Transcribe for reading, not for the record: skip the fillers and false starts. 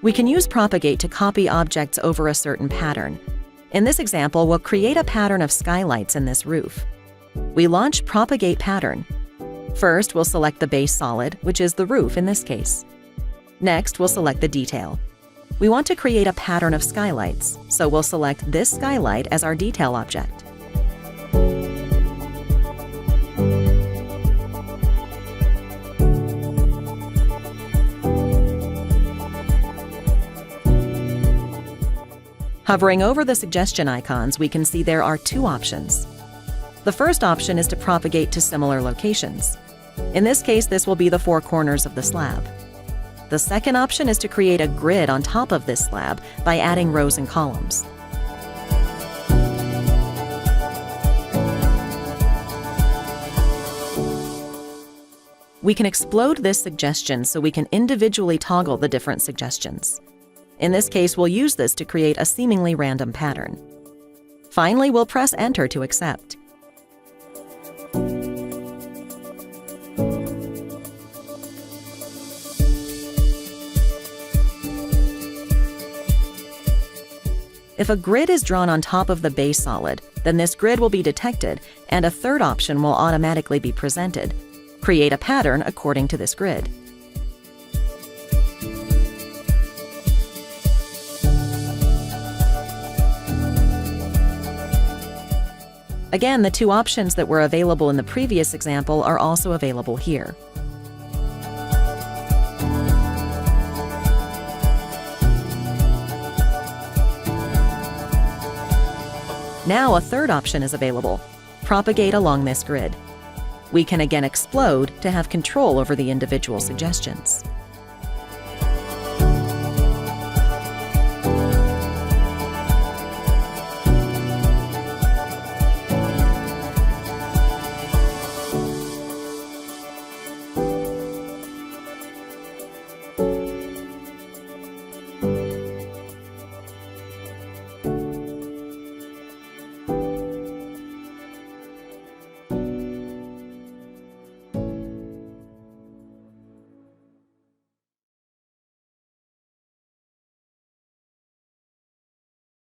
We can use Propagate to copy objects over a certain pattern. In this example, we'll create a pattern of skylights in this roof. We launch Propagate Pattern. First, we'll select the base solid, which is the roof in this case. Next, we'll select the detail. We want to create a pattern of skylights, so we'll select this skylight as our detail object. Hovering over the suggestion icons, we can see there are two options. The first option is to propagate to similar locations. In this case, this will be the four corners of the slab. The second option is to create a grid on top of this slab by adding rows and columns. We can explode this suggestion so we can individually toggle the different suggestions. In this case, we'll use this to create a seemingly random pattern. Finally, we'll press Enter to accept. If a grid is drawn on top of the base solid, then this grid will be detected and a third option will automatically be presented. Create a pattern according to this grid. Again, the two options that were available in the previous example are also available here. Now a third option is available: propagate along this grid. We can again explode to have control over the individual suggestions.